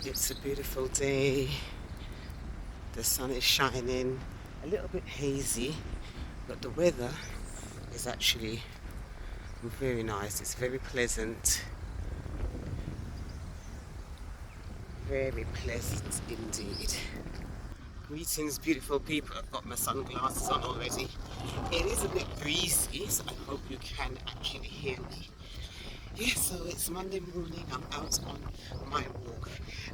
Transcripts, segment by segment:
It's a beautiful day. The sun is shining, a little bit hazy, but the weather is actually very nice. It's very pleasant, very pleasant indeed. Greetings, beautiful people. I've got my sunglasses on already. It is a bit breezy, so I hope you can actually hear me. Yeah, so it's Monday morning. I'm out on my walk,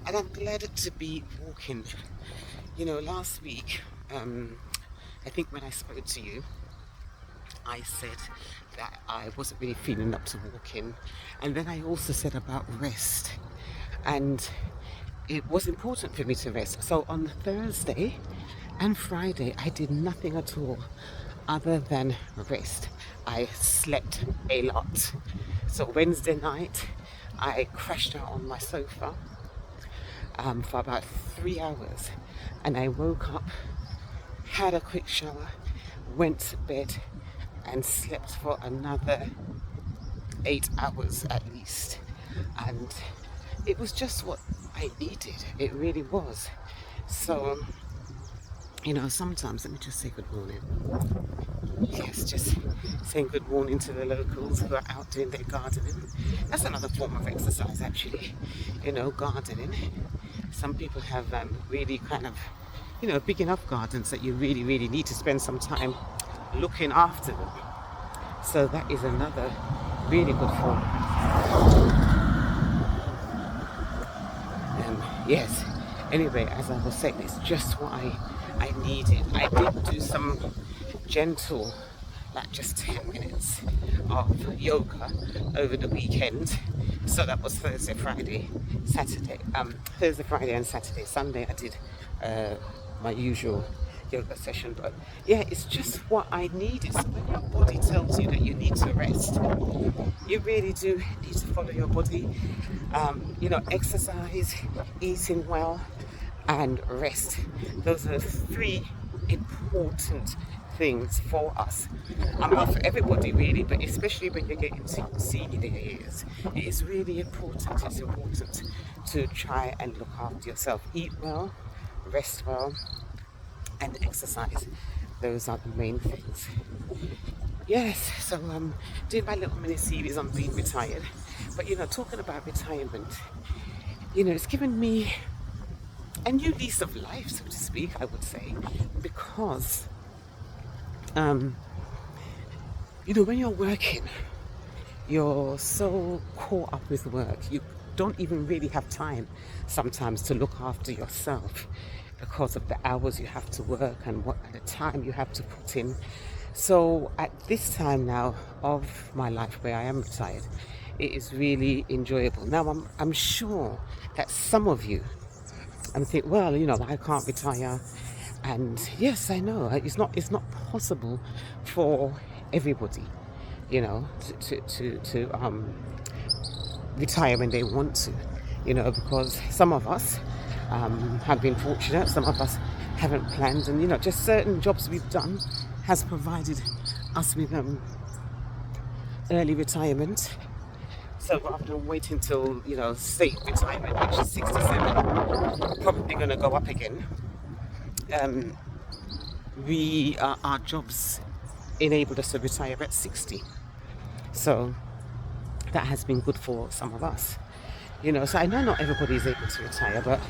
and I'm glad to be walking. Last week, I think when I spoke to you, I said that I wasn't really feeling up to walking, and then I also said about rest, and it was important for me to rest. So on Thursday and Friday, I did nothing at all other than rest. I slept a lot. So Wednesday night, I crashed out on my sofa for about 3 hours, and I woke up, had a quick shower, went to bed, and slept for another 8 hours at least. And it was just what I needed. It really was. So, sometimes, let me just say good morning. Yes, just saying good morning to the locals who are out doing their gardening. That's another form of exercise, actually. Gardening. Some people have really kind of, big enough gardens that you really, really need to spend some time looking after them. So that is another really good form. Yes. Anyway, as I was saying, it's just what I needed. I did do some gentle, like just 10 minutes of yoga over the weekend. So that was Thursday, Friday, Saturday. Thursday, Friday, and Saturday. Sunday, I did my usual yoga session. But yeah, it's just what I needed. So when your body tells you that you need to rest, you really do need to follow your body. Exercise, eating well, and rest. Those are three important things for us. Not for everybody really, but especially when you get into senior years, it is really important. It's important to try and look after yourself. Eat well, rest well, and exercise. Those are the main things. Yes, so doing my little mini series on being retired. But talking about retirement, it's given me a new lease of life, so to speak, I would say, because when you're working, you're so caught up with work, you don't even really have time sometimes to look after yourself because of the hours you have to work and what the time you have to put in. So at this time now of my life where I am retired, it is really enjoyable. Now I'm sure that some of you think, well, I can't retire, and yes, I know it's not possible for everybody, to retire when they want to, because some of us have been fortunate, some of us haven't planned, and just certain jobs we've done has provided us with early retirement. So rather than waiting till, state retirement, which is 67, probably going to go up again, our jobs enabled us to retire at 60. So that has been good for some of us. So I know not everybody is able to retire, but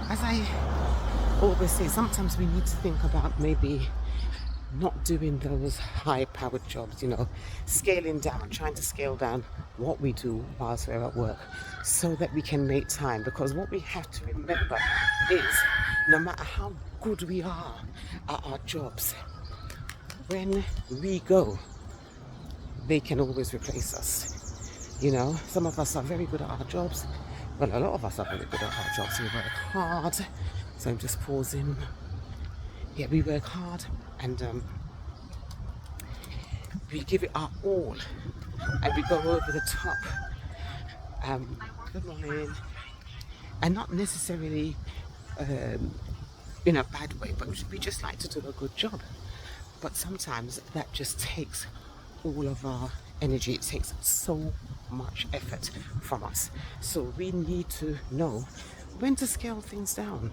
as I always say, sometimes we need to think about maybe not doing those high-powered jobs, scaling down, trying to scale down what we do whilst we're at work so that we can make time. Because what we have to remember is no matter how good we are at our jobs, when we go, they can always replace us. Some of us are very good at our jobs. Well, a lot of us are very good at our jobs. We work hard. So I'm just pausing. Yeah, we work hard and we give it our all and we go over the top. Good morning. And not necessarily in a bad way, but we just like to do a good job. But sometimes that just takes all of our energy. It takes so much effort from us. So we need to know when to scale things down.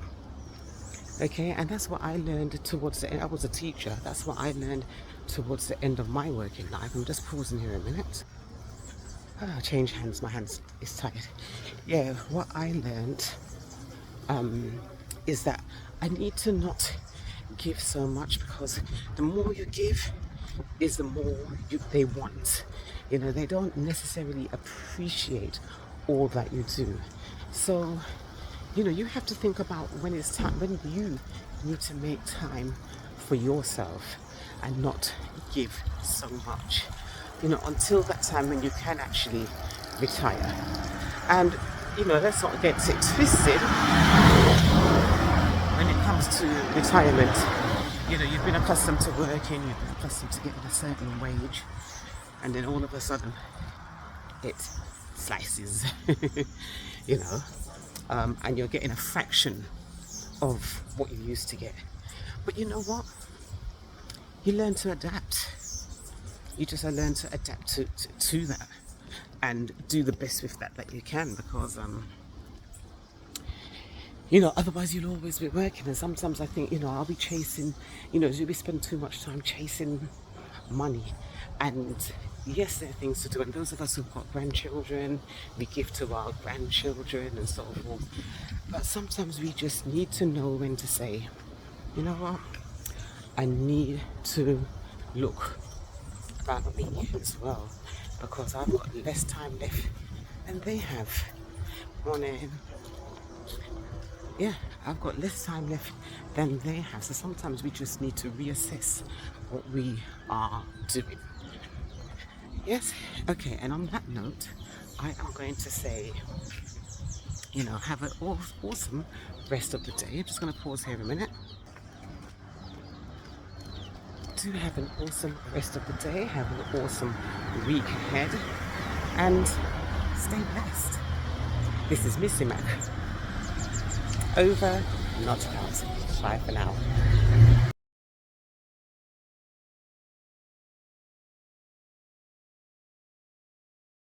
Okay, and that's what I learned towards the end. I was a teacher. That's what I learned towards the end of my working life. I'm just pausing here a minute. Change hands. My hands is tired. Yeah, what I learned is that I need to not give so much, because the more you give is the more they want. You know, they don't necessarily appreciate all that you do. So, you know, you have to think about when it's time, when you need to make time for yourself and not give so much, you know, until that time when you can actually retire. And, you know, let's not get it twisted when it comes to retirement. You know, you've been accustomed to working, you've been accustomed to getting a certain wage, and then all of a sudden it slices, you know, and you're getting a fraction of what you used to get. But you know what? You learn to adapt. You just learn to adapt to that and do the best with that you can, because you know, otherwise you'll always be working. And sometimes I think, you know, I'll be chasing, you know, we spend too much time chasing money. And yes, there are things to do. And those of us who've got grandchildren, we give to our grandchildren and so forth. But sometimes we just need to know when to say, you know what, I need to look about me as well, because I've got less time left than they have. Morning. Yeah, I've got less time left than they have. So sometimes we just need to reassess what we are doing. Yes, okay, and on that note, I am going to say, you know, have an awesome rest of the day. I'm just going to pause here a minute. Do have an awesome rest of the day. Have an awesome week ahead. And stay blessed. This is Missy Mac. Over, not out. Bye for now.